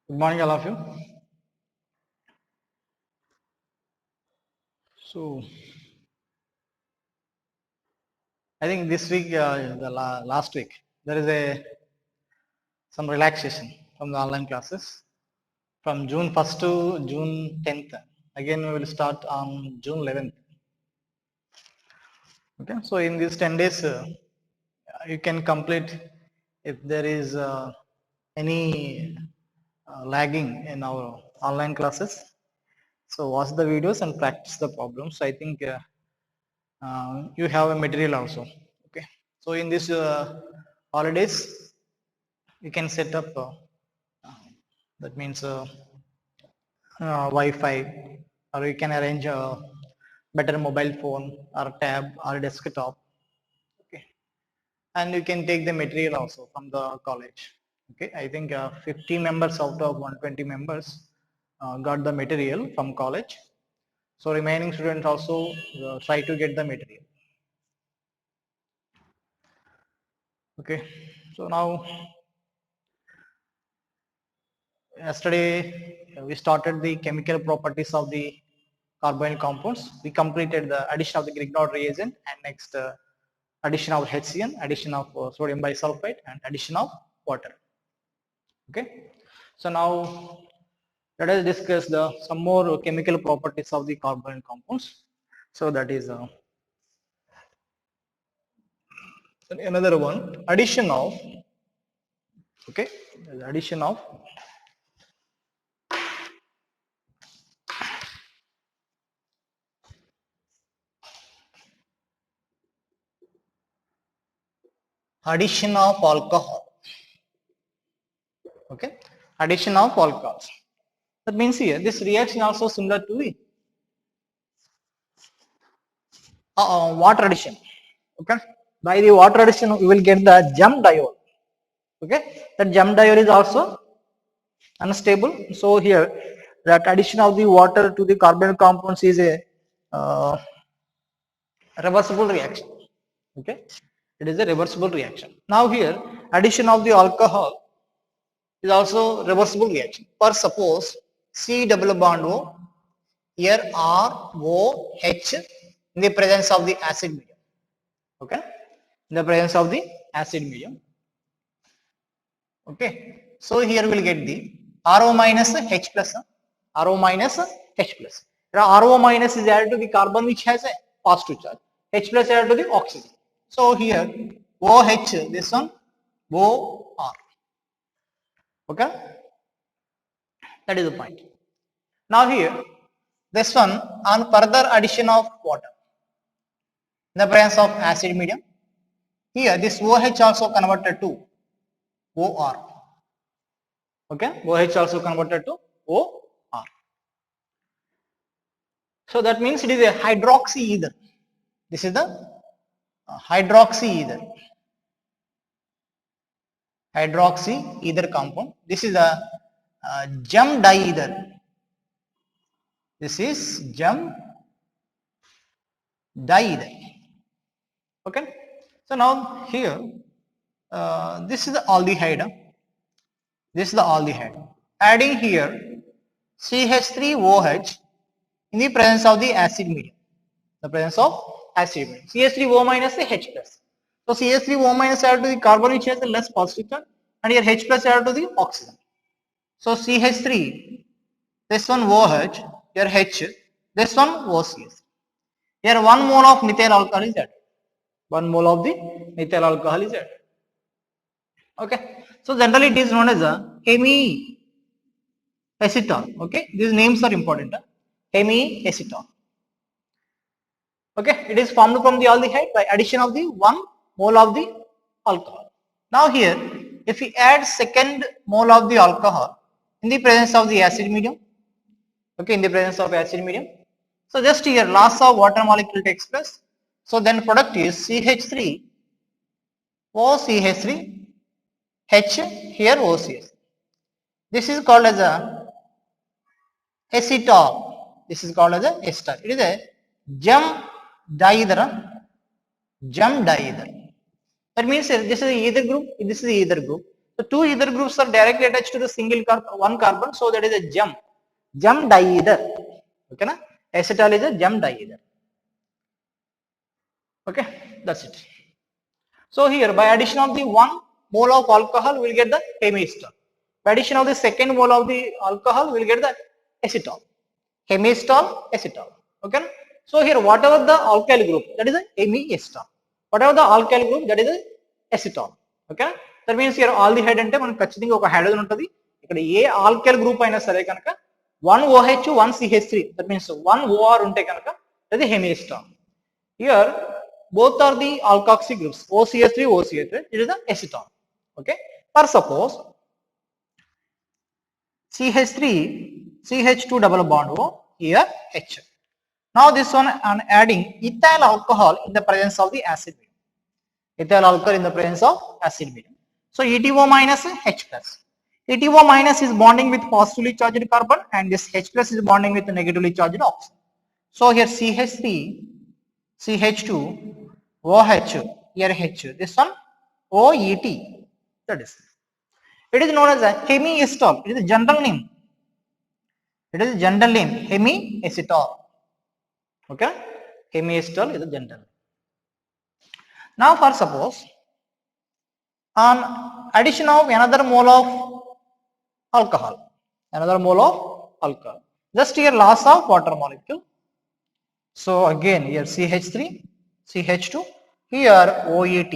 Good morning, all of you. So, I think this week, last week, there is some relaxation from the online classes from June 1st to June 10th. Again, we will start on June 11th. Okay, so in these 10 days, you can complete if there is any lagging in our online classes. So watch the videos and practice the problems. I think you have a material also. Okay, so in this holidays, you can set up that means Wi-Fi, or you can arrange a better mobile phone or tab or desktop. Okay, and you can take the material also from the college. Okay, I think 50 members out of 120 members got the material from college. So remaining students also try to get the material. Okay, so now yesterday we started the chemical properties of the carbonyl compounds. We completed the addition of the Grignard reagent, and next addition of HCN, addition of sodium bisulfite, and addition of water. Okay, so now let us discuss the some more chemical properties of the carbonyl compounds. So that is another one, addition of, okay, addition of addition of alcohol. Okay, addition of alcohols. That means here this reaction also similar to the water addition. Okay, by the water addition we will get the gem diol. Okay, that gem diol is also unstable. So here that addition of the water to the carbonyl compounds is a reversible reaction. Okay, it is a reversible reaction. Now here addition of the alcohol is also reversible reaction. For suppose C double bond O, here R O H in the presence of the acid medium. Okay, in the presence of the acid medium. Okay, so here we will get the RO minus H plus, RO minus H plus. Now RO minus is added to the carbon which has a positive charge, H plus added to the oxygen. So here OH, this one OR. Okay, that is the point. Now here this one on further addition of water in the presence of acid medium, here this OH also converted to OR. Okay, OH also converted to OR. So that means it is a hydroxy ether. This is the hydroxy ether. Hydroxy ether compound. This is a gem diether. This is gem diether. Okay. So now here, this is the aldehyde. This is the aldehyde. Adding here CH3OH in the presence of the acid medium. The presence of acid medium. CH3O minus H plus. So CH3O minus added to the carbon which has a less positive charge, and here H plus added to the oxygen. So CH3, this one OH, here H, this one OCS. Here 1 mole of methyl alcohol is added. 1 mole of the methyl alcohol is added. Okay. So generally it is known as a hemiacetal. Okay. These names are important. Hemiacetal. Okay. It is formed from the aldehyde by addition of the 1 mole of the alcohol. Now here, if we add second mole of the alcohol in the presence of the acid medium, okay, in the presence of acid medium, so just here loss of water molecule takes place. So then product is CH3, OCH3, H, here OCS. This is called as a acetal. This is called as a acetal. It is a gem diether. Gem diether. That means this is the ether group. This is the ether group. So two ether groups are directly attached to the single one carbon, so that is a gem diether. Okay, na? Acetal is a gem diether. Okay, that's it. So here by addition of the 1 mole of alcohol, we'll get the hemiester. By addition of the second mole of the alcohol, we'll get the acetol. Hemiester, acetol. Okay. So here whatever the alkyl group, that is a hemiester. Whatever the alkyl group, that is a acetol. Okay. That means here aldehyde ante మనం ఖచ్చితంగా ఒక hydrogen ఉంటుంది. ఇక్కడ ఏ alkyl group అయినా సరే కనుక 1 OH 1 CH3, that means 1 OR ఉంటే కనుక అది hemiester. Here both are the alkoxy groups, OCH3, OCH3, it is the acetone. Okay. For suppose CH3, CH2 double bond O, here H. Now this one I'm adding ethyl alcohol in the presence of the acid medium. Ethyl alcohol in the presence of acid medium. So ETO minus H plus. ETO minus is bonding with positively charged carbon and this H plus is bonding with negatively charged oxygen. So here CH3, CH2, OH, here H, this one OET, that is. It is known as a hemiacetol. It is a general name. It is a general name, hemiacetol. Okay, hemiacetol is a general name. Now for suppose on addition of another mole of alcohol, just here loss of water molecule. So again here CH3, CH2, here OET,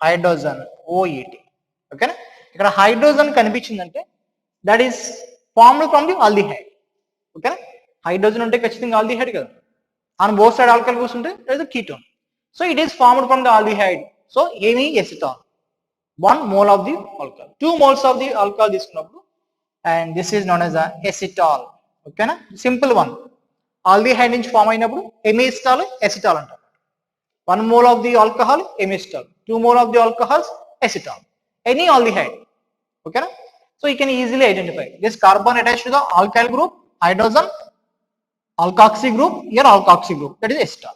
hydrogen, OET. Okay, ఇక్కడ hydrogen కనిపించిందంటే that is formed from the aldehyde. Okay, hydrogen ఉంటే ఖచ్చితంగా aldehyde కదా. On both side alkyl groups ఉంటే that is a ketone. So it is formed from the aldehyde. So hemiacetol, 1 mole of the alcohol, 2 moles of the alcohol తీసుకున్నప్పుడు and this is known as a acetol. Okay na, simple one. Aldehyde నుంచి form అయినప్పుడు hemiacetol, acetol అంటారు. 1 mole of the alcohol, hemiacetol, 2 mole of the alcohols, acetol. Any aldehyde. Okay na? So you can easily identify this carbon attached to the alkyl group, hydrogen, alkoxy group, here alkoxy group, that is acetol.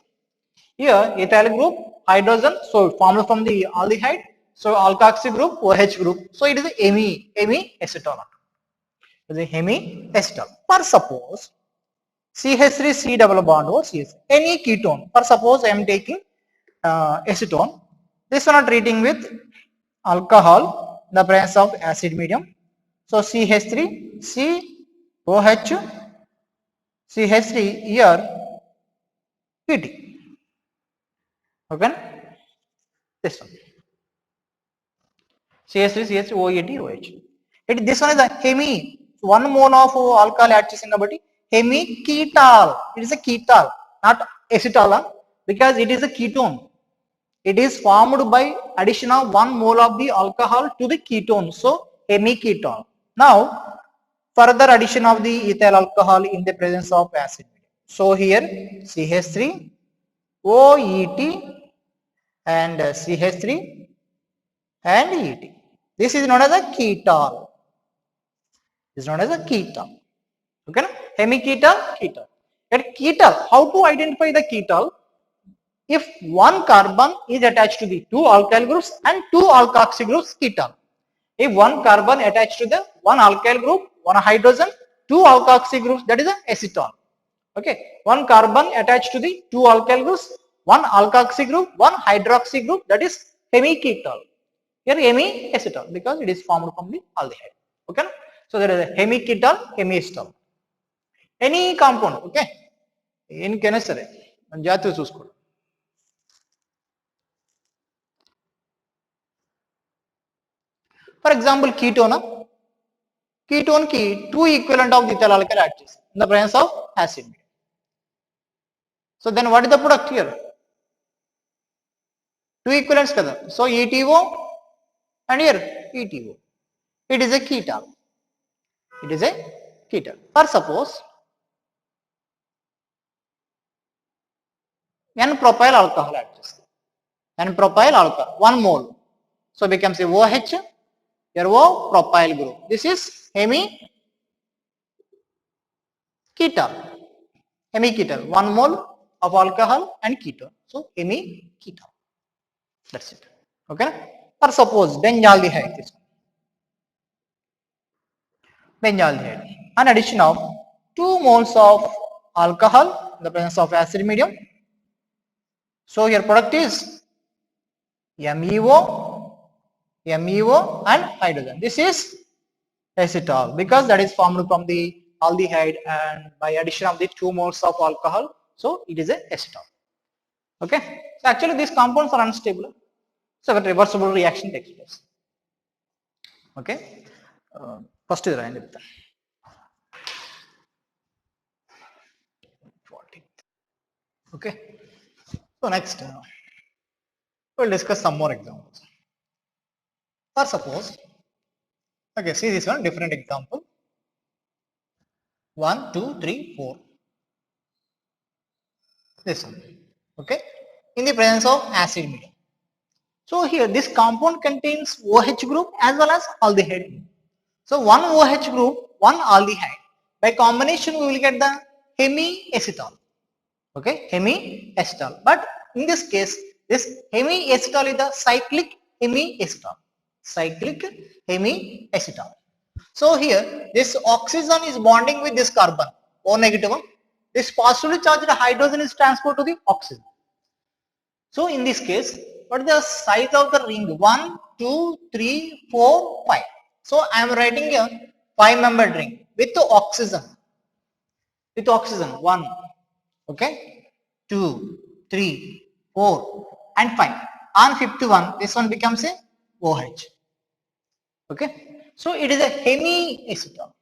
Here ethyl group, hydrogen, so formed from the aldehyde, so alkoxy group, OH group, so it is a hemiacetol. It is a hemiacetol. For suppose CH3 C double bond or CH, any ketone, for suppose I am taking acetone, this one are treating with alcohol in the presence of acid medium. So CH3, C, OH, CH3, here PT. Okay, this one CH3, CH3, OET, OH. This one is a hemi, 1 mole of alcohol add చేసిన కాబట్టి hemiketal. It is a ketal, not acetol, because it is a ketone. It is formed by addition of 1 mole of the alcohol to the ketone, so hemiketal. Now further addition of the ethyl alcohol in the presence of acid. So here CH3, OET and CH3 and ET. This is known as a ketal. This is known as a ketal. Okay, hemiketal, ketal. And ketal, how to identify the ketal? If one carbon is attached to the 2 alkyl groups and 2 alkoxy groups, ketal. If one carbon attached to the 1 alkyl group, 1 hydrogen, 2 alkoxy groups, that is a acetol. Okay, 1 carbon attached to the 2 alkyl groups, 1 alkoxy group, 1 hydroxy group, that is hemiketal. Here hemiacetol because it is formed from the aldehyde. Okay, so there is a hemiketal, hemiacetol. Any compound, okay, in chemistry, జాగ్రత్తగా చూసుకోండి. For example, ketone ki 2 equivalent of the ethyl alkyl add చేసి in the presence of acid. So then what is the product here? 2 equivalents kada. So ETO and here ETO. It is a ketal. It is a ketal. Or suppose N-propyl alcohol add చేసి N-propyl alcohol 1 mole. So becomes a OH. Here O propyl group. This is hemiketal. Hemiketal. 1 mole of alcohol and ketone. So hemiketal. That's it. Okay. Or suppose benzaldehyde. benzaldehyde. An addition of 2 moles of alcohol in the presence of acid medium. So your product is MEO, MEO and hydrogen. This is acetal because that is formed from the aldehyde and by addition of the 2 moles of alcohol. So it is a acetal. Okay. So actually these compounds are unstable. So a reversible reaction takes place. Okay. First is right. Okay. So next we'll discuss some more examples. For suppose, okay, see this one different example. 1, 2, 3, 4. This one. Okay. In the presence of acid medium. So here this compound contains OH group as well as aldehyde. So one OH group, one aldehyde. By combination we will get the hemiacetal. Okay, hemiacetal. But in this case, this hemiacetal is the cyclic hemiacetal. Cyclic hemiacetal. So here this oxygen is bonding with this carbon, O negative one. This positively charged hydrogen is transferred to the oxygen. So in this case, what is the size of the ring? 1, 2, 3, 4, 5. So I am writing a 5-membered ring with oxygen. With oxygen 1, okay, 2, 3, 4 and 5. On 51, this one becomes a OH. Okay. So it is a hemiacetal.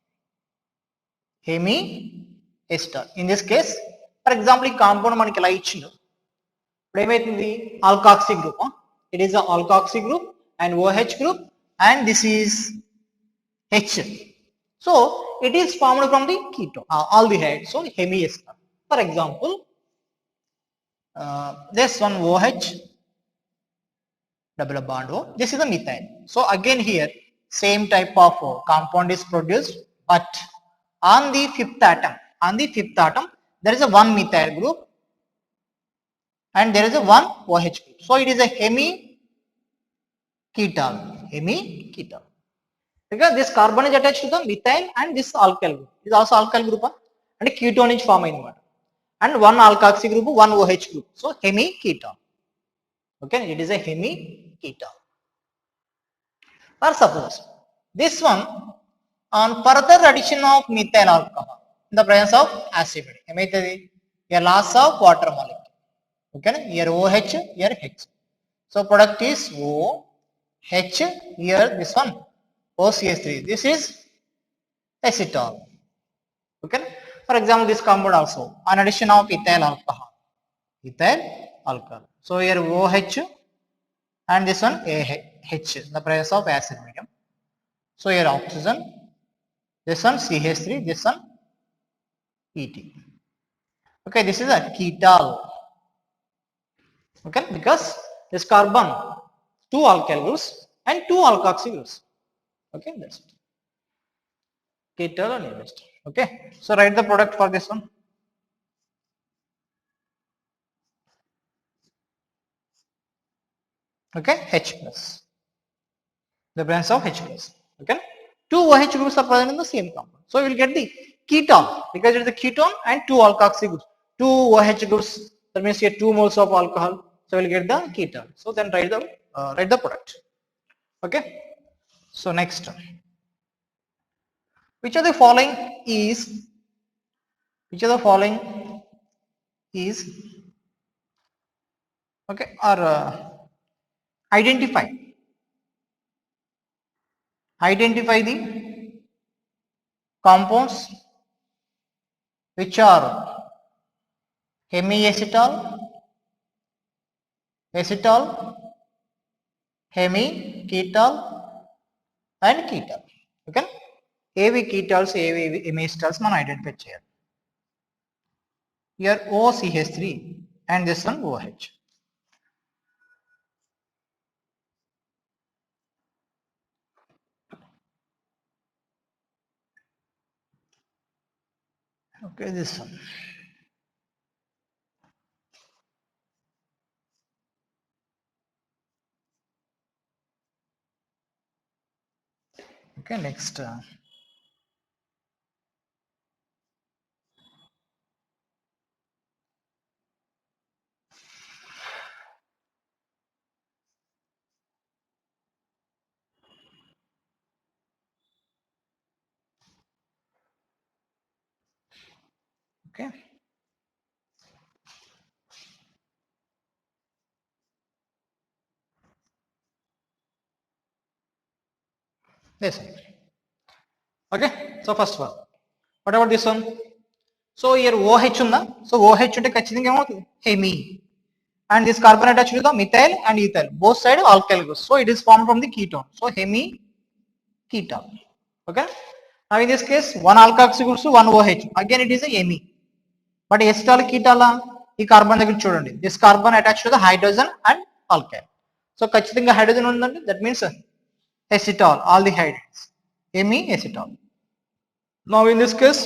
Hemiacetal. In this case, for example, ఈ compound మనకి ఇలా ఇచ్చిండు. ఇప్పుడు ఏమైతుంది alkoxy group. It is a alkoxy group and OH group and this is H. So it is formed from the ketone, aldehyde. So hemiacetal. For example, this one OH double bond O. This is the methyl. So again here same type of compound is produced, but on the fifth atom, there is a one methyl group and there is a one OH group. So it is a hemiketal. Because this carbon is attached to the methyl and this alkyl group. It is also alkyl group and a ketone is formed and one alkoxy group, one OH group. So hemiketal. Okay, it is a hemiketal. Or suppose this one on further addition of methyl alcohol in the presence of acid, a loss of water molecule. Okay, here OH, here H. So product is OH, here this one OCH3. This is acetal. Okay. For example, this compound also on addition of ethyl alcohol. So here OH and this one H in the presence of acid medium. So here oxygen, this one CH3, this one ET. Okay, this is a ketal. Okay, because this carbon, 2 alkyl groups and 2 alkoxy groups. Okay, that's it. Ketal and ester. Okay, so write the product for this one. Okay, H plus. The presence of H plus. Okay, 2 OH groups are present in the same compound. So we will get the ketone because it is a ketone and 2 alkoxy groups. 2 OH groups, that means here 2 moles of alcohol. So we will get the ketone. So then write the product. Okay. So next, which of the following is okay or identify the compounds which are hemiacetal, acetal, hemiketal and ketal. Okay, ఏవి ketals, ఏవి hemiacetals మనం identify చేయాలి. Here OCH3 and this one OH. Okay, this one. Okay, next. Okay. This one. Okay. So first one. What about this one? So here OH unda. So OH unte ఖచ్చితంగా ఏమవుతుంది? Hemi. And this carbon attached to the methyl and ethyl. Both sides alkyl groups. So it is formed from the ketone. So hemi ketone. Okay. Now in this case, one alkoxy groups to one OH. Again it is a hemi. But acetal ketala, ఈ carbon దగ్గర చూడండి. This carbon attached to the hydrogen and alkyl. So ఖచ్చితంగా hydrogen ఉందండి. That means acetal, aldehydes. Hemi acetal. Now in this case,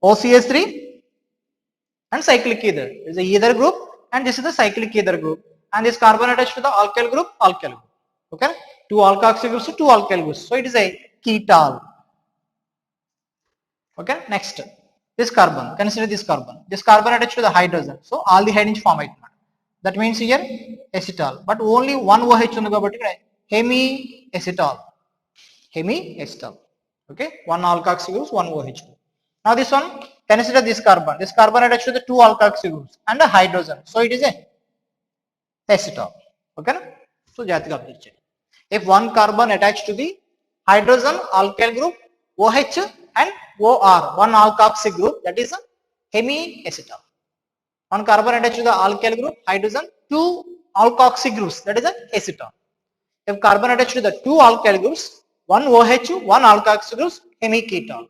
OCH3 and cyclic ether. This is the ether group and this is the cyclic ether group. And this carbon attached to the alkyl group, alkyl group. Okay, two alkoxy groups to two alkyl groups. So it is a ketal. Okay, next this carbon. Consider this carbon. This carbon attached to the hydrogen. So aldehyde నుంచి form అవుతుంది. That means here acetal. But only one OH ఉంది కాబట్టి ఇక్కడ hemi acetal. Hemi acetal. Okay, one alkoxy groups, one OH group. Now this one, consider this carbon. This carbon attached to the two alkoxy groups and a hydrogen. So it is a acetal. Okay, so జాగ్రత్తగా observe చేయండి. If one carbon attached to the hydrogen alkyl group OH and OR, one alkoxy group, that is a hemi acetal. One carbon attached to the alkyl group hydrogen, two alkoxy groups, that is a acetal. If carbon attached to the two alkyl groups, one OH, one alkoxy groups, hemi ketal.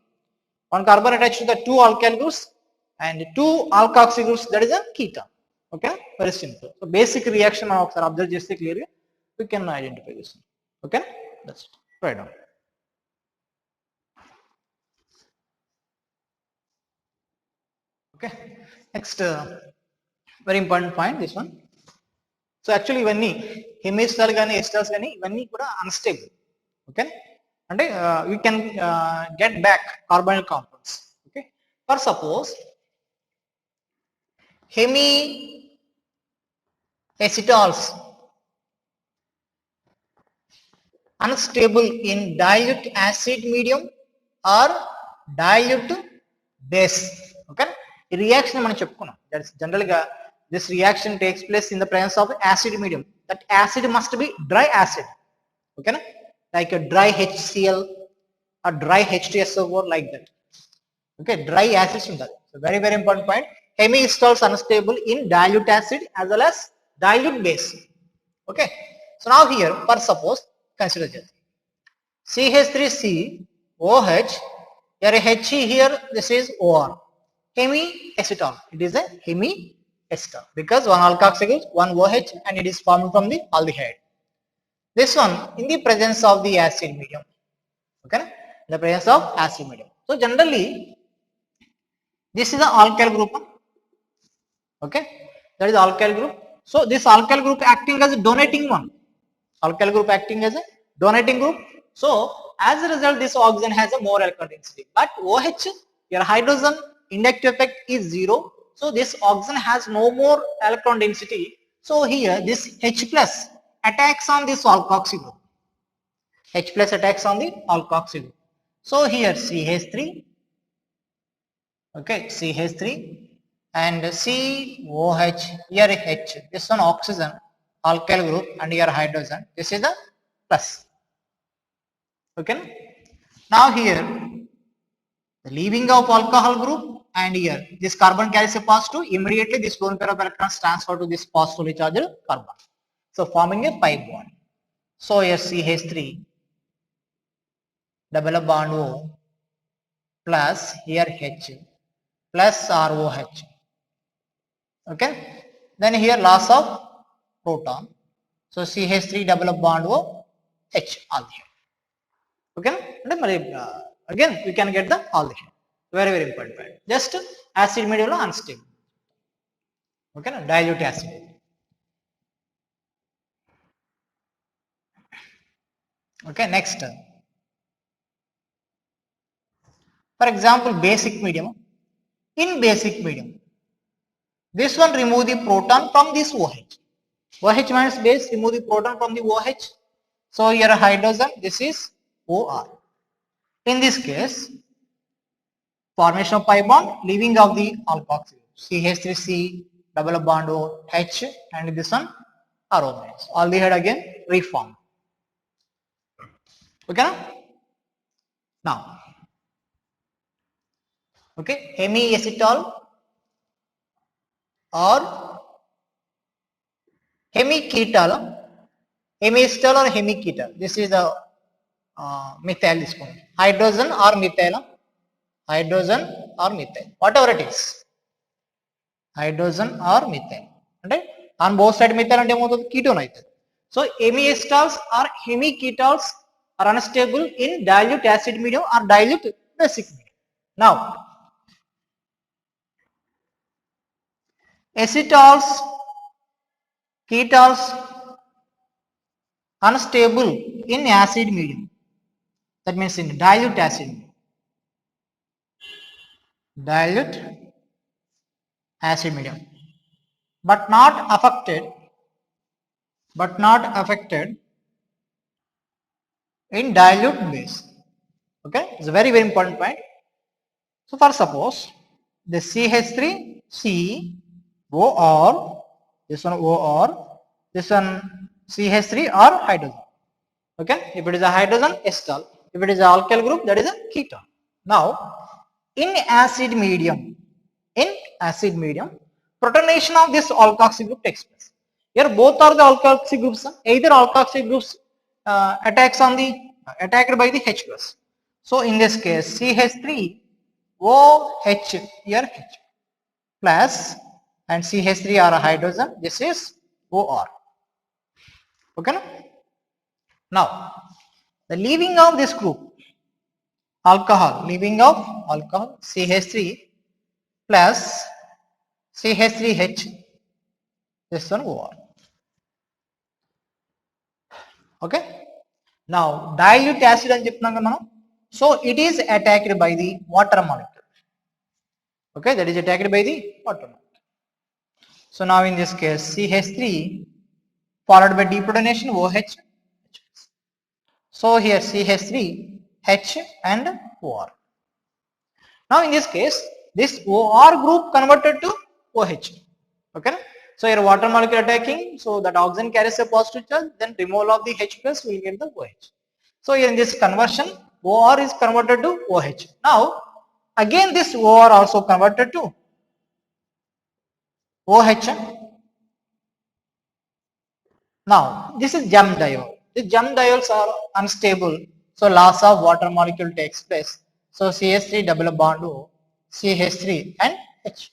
One carbon attached to the two alkyl groups and two alkoxy groups, that is a ketal. Okay, very simple. So basic reaction మనం ఒకసారి observe చేస్తే clear గా we can identify this. Okay, that's it. Write down. Okay, next very important point, this one. So actually ఇవన్నీ హెమిస్టాల్ కానీ ఎస్టాల్స్ కానీ ఇవన్నీ కూడా unstable. Okay, అంటే we can get back carbonyl compounds. Okay, for suppose hemi acetals unstable in dilute acid medium or dilute base. Okay, ఈ reaction మనం చెప్పుకున్నాం. That's general గా this reaction takes place in the presence of acid medium. That acid must be dry acid. Okay, na? Like a dry HCl or dry H2SO4, like that. Okay, dry acids ఉంటాయి. So very very important point. Hemi acetals unstable in dilute acid as well as dilute base. Okay, so now here for suppose consider this CH3C OH, here He here, this is OR, hemi acetal. It is a hemi acetal because one alkoxy group, one OH, and it is formed from the aldehyde. This one in the presence of the acid medium. Okay, in the presence of acid medium. So generally this is the alkyl group. Okay, that is alkyl group. So this alkyl group acting as a donating one. Alkyl group acting as a donating group. So as a result, this oxygen has a more electron density. But OH, your hydrogen inductive effect is 0. So this oxygen has no more electron density. So here this H plus attacks on this alkoxy group. H plus attacks on the alkoxy group. So here CH3. Okay, CH3 and COH, here H. This one oxygen, alkyl group, and here hydrogen. This is the plus. Okay, now here the leaving of alcohol group, and here this carbon carries a positive. Immediately this lone pair of electrons transfer to this positively charged carbon, so forming a pi bond. So here CH3 double bond O plus here H plus ROH. Okay, then here loss of proton, so CH3 double bond O H aldehyde. Okay, again we can get the aldehyde. Very very important point. Just acid medium lo unstable. Okay, dilute acid. Okay, next, for example basic medium. In basic medium, this one remove the proton from this OH. OH minus base, remove the proton from the OH. So here a hydrogen, this is OR. In this case, formation of pi bond, leaving of the alkoxy. CH3C double bond O H and this one RO minus. Aldehyde again reform. Okay now, okay, hemiacetal or hemiketal, hemiacetal or hemiketal. This is the methyl is called hydrogen or methyl, whatever it is, hydrogen or methyl. Right? On both sides methyl and ketone aitadi. So hemiacetals or hemiketals are unstable in dilute acid medium or dilute basic medium. Now acetals, ketones unstable in acid medium. That means in dilute acid medium. Dilute acid medium, but not affected in dilute base. Okay, it's a very important point. So for suppose the CH3 COR, this one OR, this one CH3 or hydrogen. Okay, if it is a hydrogen, acetal. If it is an alkyl group, that is a ketone. Now in acid medium, protonation of this alkoxy group takes place. Here both are the alkoxy groups. Either alkoxy groups attacked by the H plus. So in this case, CH3 OH here H plus and CH3 are a hydrogen. This is OR. Okay. Now the leaving of this group alcohol, CH3 plus CH3H, this one OR. Okay. Now dilute acid and cheptunam, so it is attacked by the water molecule. Okay, that is attacked by the water molecule. So now in this case CH3 followed by deprotonation OH. So here CH3 H and OR. Now in this case this OR group converted to OH. Okay. So your water molecule attacking, so that oxygen carries a positive charge, then removal of the H plus will get the OH. So here in this conversion, OR is converted to OH. Now again this OR also converted to OH. Now this is gem diol. The gem diols are unstable, so loss of water molecule takes place. So CH3 double bond O, CH3 and H.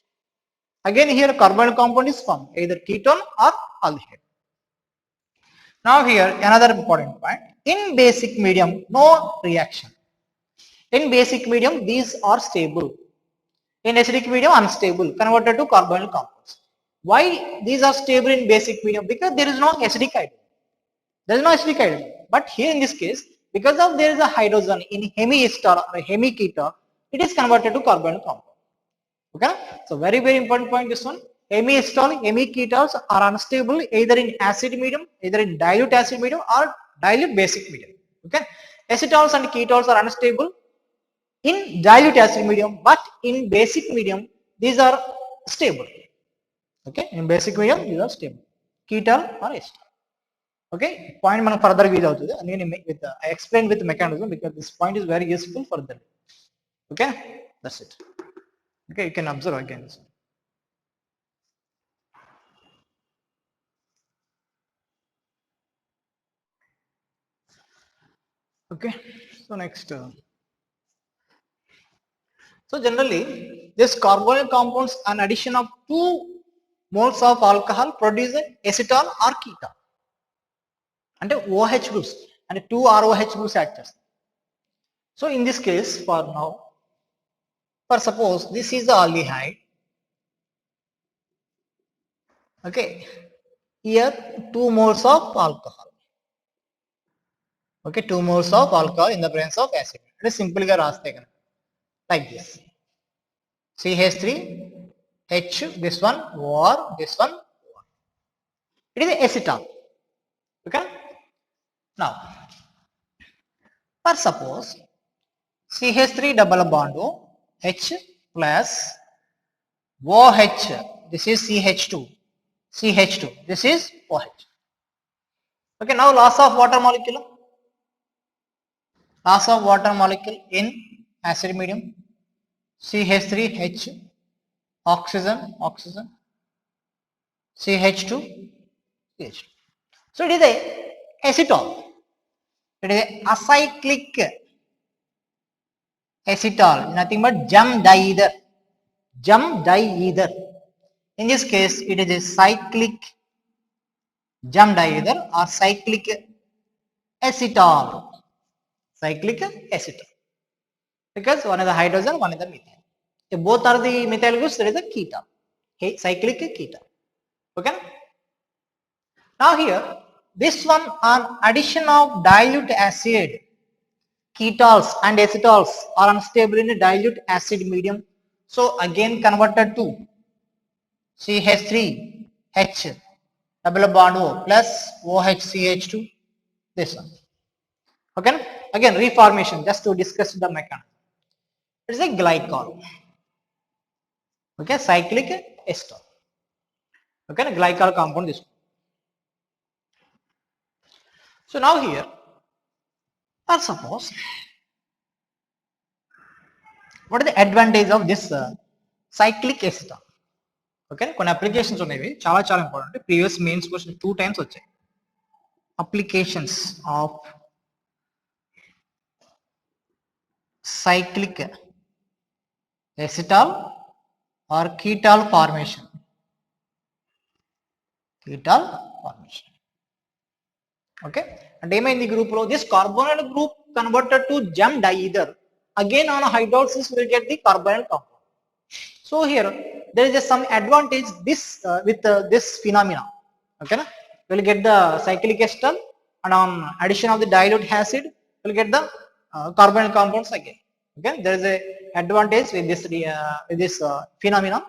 Again here carbonyl compound is formed, either ketone or aldehyde. Now here another important point, in basic medium no reaction. In basic medium these are stable, in acidic medium unstable, converted to carbonyl compounds. Why these are stable in basic medium? Because there is no acidic hydrogen. There is no acidic hydrogen. But here in this case, because of there is a hydrogen in hemiester or hemiketal, it is converted to carbonyl compound. Okay, so very important point this one. Hemiester, hemiketals are unstable either in acid medium, either in dilute acid medium or dilute basic medium. Okay, acetals and ketones are unstable in dilute acid medium, but in basic medium these are stable. Okay, in basic medium these are stable, ketal or acetal. Okay, point man further use avutundi. I explain with mechanism because this point is very useful further. Okay, that's it. Okay, you can observe again. Okay, so next. So generally, this carbonyl compounds, an addition of 2 moles of alcohol produce acetal or ketone. And OH groups and 2 ROH groups act as. So in this case, for now, for suppose this is the aldehyde. Okay, here 2 moles of alcohol. Okay, 2 moles of alcohol in the presence of acid. It is simply like this. CH3, H, this one, OR, this one, OR. It is acetal. Okay. Now, for suppose CH3 double bond O, H plus OH. This is CH2. CH2. This is OH. Okay, now loss of water molecule. Loss of water molecule in acid medium. CH3H, oxygen, CH2, CH2. So it is a acetol. It is a acyclic acetal, nothing but jump diether. In this case, it is a cyclic jump diether or cyclic acetal. Because one is the hydrogen, one is the methyl. If both are the methyl groups, there is a ketone. Cyclic ketone. Okay. Now here, this one on addition of dilute acid, ketols and acetols are unstable in a dilute acid medium. So again converted to CH3H double bond O plus OHCH2, this one. Okay. Again reformation, just to discuss the mechanism. It is a glycol. Okay, cyclic ester. Okay, glycol compound this one. So now here, let's suppose, what is the advantage of this cyclic acetal? Okay, కొన్ని applications ఉన్నాయి, చాలా important. Previous mains question 2 times వచ్చాయి. Applications of cyclic acetal or ketol formation. Okay, and in the group లో this carbonyl group converted to jump diether. Again on a hydrolysis we will get the carbonyl compound. So here there is some advantage this with this phenomena. Okay, we will get the cyclic acetal, and on addition of the dilute acid we will get the carbonyl compounds again. Okay, there is a advantage with this phenomena.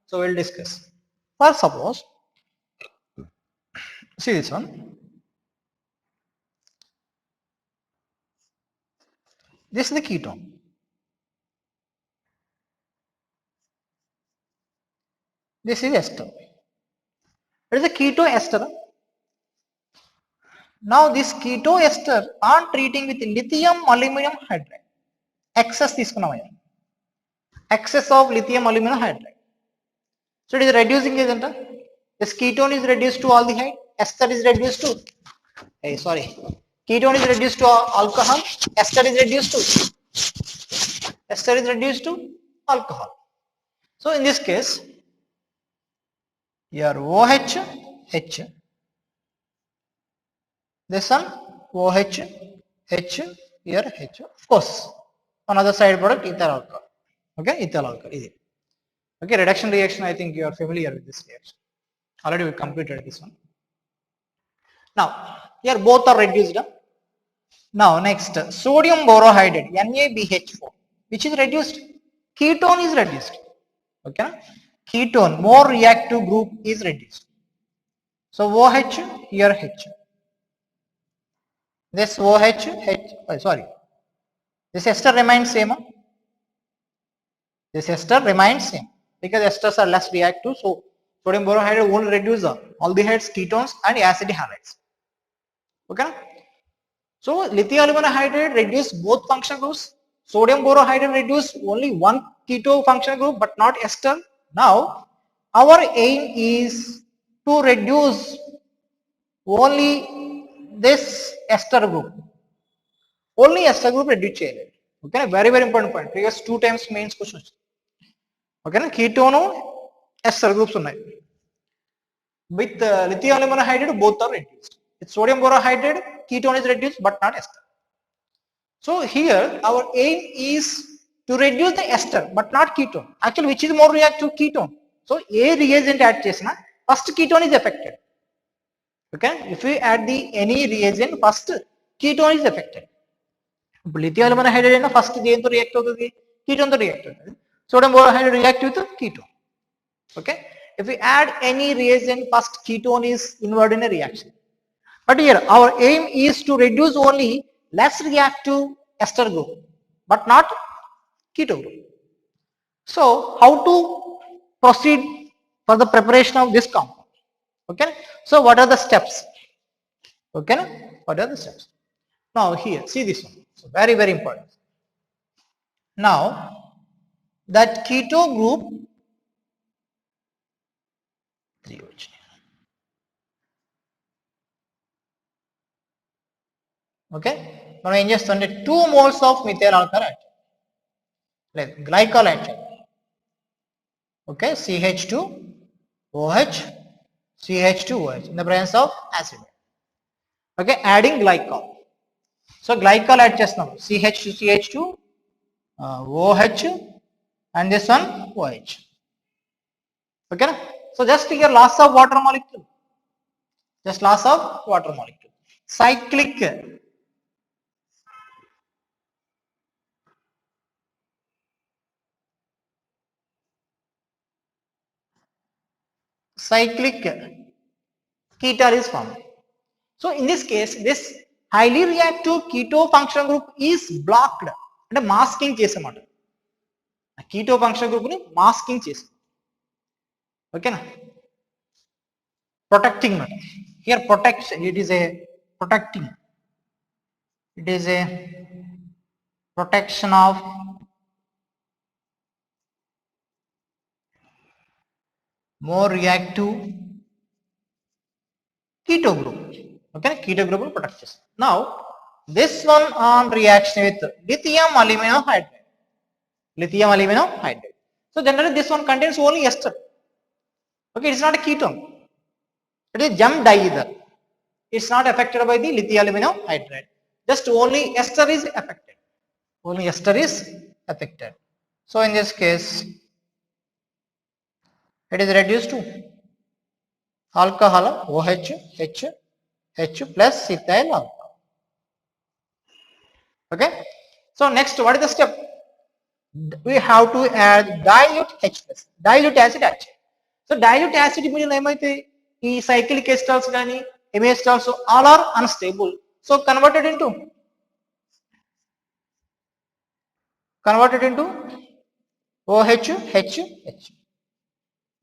So we will discuss. First, suppose, see this one. This is the ketone. This is ester. It is a keto ester. Now this keto ester on treating with lithium aluminum hydride. Excess of lithium aluminum hydride. So it is reducing agent. This ketone is reduced to aldehyde. Ester is reduced to, ketone is reduced to alcohol. Ester is reduced to alcohol. So in this case, here OH, H, this one OH, H, here H. Of course, another side product ethyl alcohol. Okay, ethyl alcohol. Okay, reduction reaction. I think you are familiar with this reaction. Already we completed this one. Now here both are reduced. Now next, sodium borohydride NaBH4, which is reduced. Ketone is reduced. Okay, ketone, more reactive group is reduced. So OH, here H. This OH, this ester remains same. This ester remains same because esters are less reactive. So sodium borohydride won't reduce the aldehydes, ketones and acid halides. Okay. So lithium aluminum hydride reduce both functional groups. Sodium borohydride reduce only one keto functional group but not ester. Now our aim is to reduce only this ester group. Only ester group reduce cheyaledi. Okay, very important point. Previous 2 times mains question. Okay, ketone ester groups unnai. With lithium aluminum hydride both are reduced. With sodium borohydride ketone is reduced but not ester. So here our aim is to reduce the ester but not ketone. Actually, which is more reactive? Ketone. So a reagent add chesina first ketone is affected. Okay, if we add the any reagent first ketone is affected. Lithium aluminum hydride first దేంతో react అవుతుంది? ketone తో react అవుతుంది. Sodium borohydride react with ketone. Okay, if we add any reagent first ketone is involved in a reaction. But here our aim is to reduce only less reactive ester group but not keto group. So how to proceed for the preparation of this compound? Okay, so what are the steps? Okay, what are the steps? Now here, see this one. So very, very important. Now that keto group 3OH. Okay, మనం ఏం చేస్తుంటే 2 moles of methyl alcohol add లేదు glycol add చేయాలి. Okay, CH2OH, CH2OH in the presence of acid. Okay, adding glycol. So glycol add చేస్తున్నాం CH2 OH and this one OH. Okay, so just here loss of water molecule, just loss of water molecule. Cyclic keter is formed. So in this case, this highly reactive keto functional group is blocked. అంటే masking చేసామాట, keto functional group ని masking చేసాం. ఓకేనా, protecting matter. Here protection, it is a protecting, it is a protection of more reactive keto group. Okay, keto group will protect this. Now this one on reaction with lithium aluminum hydride. Lithium aluminum hydride. So generally this one contains only ester. Okay, it's not a ketone. It is gem diether. It's not affected by the lithium aluminum hydride. Just only ester is affected. Only ester is affected. So in this case, it is reduced to alcohol OH, H plus ethyl alcohol. Okay. So next, what is the step? We have to add dilute H plus, dilute acid actually. So dilute acid means ఏమైతే ఈ cyclic esters కానీ amesters all are unstable. So converted into OH, H,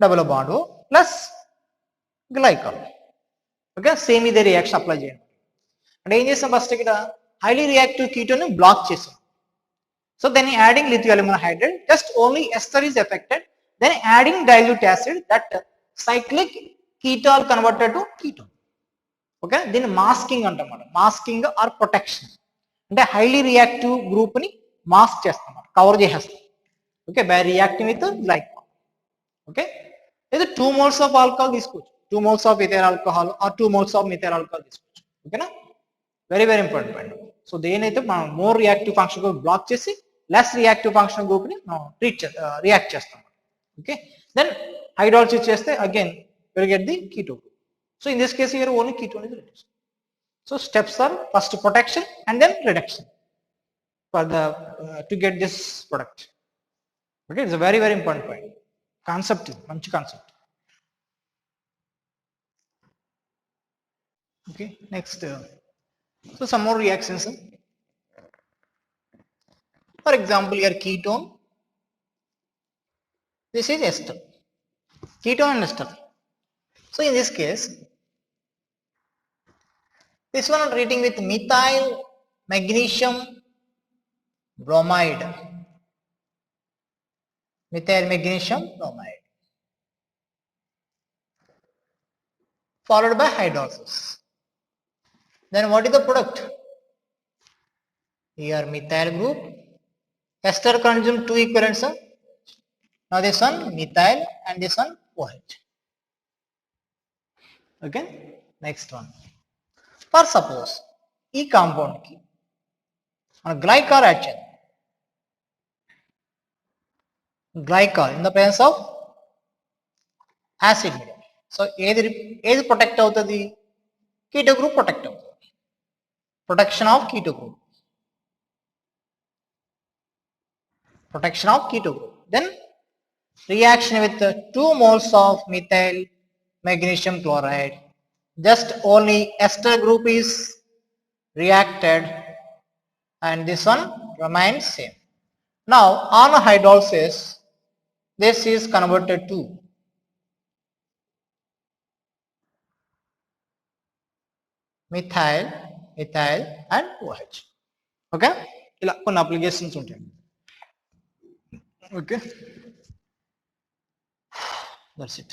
double bond O plus glycol. Okay, same ఇదే reaction apply చేయండి. అంటే ఏం చేస్తాం, first ఇక్కడ highly reactive కీటోని బ్లాక్ చేసాం. So then adding lithium aluminium hydride, just only ester is affected. Then adding dilute acid, that cyclic ketal converted to ketone. Okay, దీన్ని masking అంటాం, మాస్కింగ్ ఆర్ ప్రొటెక్షన్. అంటే హైలీ రియాక్టివ్ గ్రూప్ ని mask చేస్తాం, cover చేసేస్తాం. Okay, by reacting with glycol. Okay, లేదా 2 moles of alcohol తీసుకోవచ్చు, 2 moles of ethyl alcohol or 2 moles of methyl alcohol తీసుకోవచ్చు. ఓకేనా, very very important point. So దేనైతే మనం more reactive function group block చేసి లెస్ రియాక్టివ్ ఫంక్షన్ గ్రూప్ ని మనం react చేస్తాం. ఓకే, దెన్ హైడ్రాలసిస్ చేస్తే again will get the keto group. So in this case here only ketone is reduced. So steps are first protection and then reduction for the to get this product. Okay, it's a very very important point. Concept, మంచి concept. Okay, next, so some more reactions. For example, here ketone, this is ester, ketone and ester. So in this case, this one I'm treating with methyl magnesium bromide, methyl magnesium bromide, followed by hydrolysis. Then what is the product? Here methyl group, ester consume 2 equivalents. Now this one methyl and this one OH. Okay, next one. For suppose ఈ compound కి మన glycol add చేద్దాం. Glycol in the presence of acid medium. So ఏది protect అవుతుంది? Keto group protect అవుతుంది. Protection of keto group. Protection of keto group. Then reaction with 2 moles of methyl magnesium chloride. Just only ester group is reacted and this one remains same. Now on hydrolysis, This is converted to methyl, ethyl and OH. Okay, ఇలా కొన్ని applications ఉంటాయి. Okay, that's it.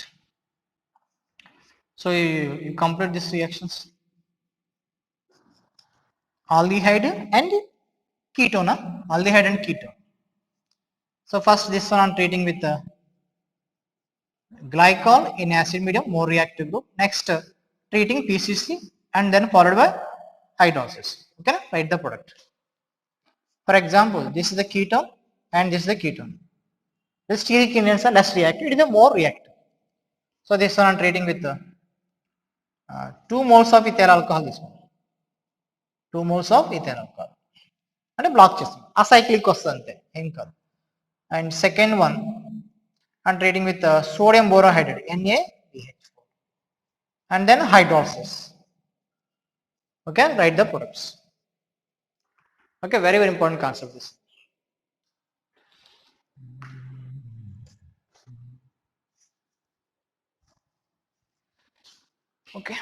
So you complete these reactions. Aldehyde and ketone, aldehyde and ketone. So first this one I'm treating with glycol in acid medium, more reactive group. Next treating PCC and then followed by hydrolysis. Okay, write the product. For example, this is the ketone and this is the ketone. The steric ions are less reactive, it is a more reactive. So this one I'm treating with 2 moles of ethyl alcohol, this one. 2 moles of ethyl alcohol. And a block chest. Acyclic వస్తుంది ఏం కాదు. And second one I'm treating with sodium borohydride NaBH4 and then hydrolysis. Okay, write the products. Okay, very important concept this. Okay.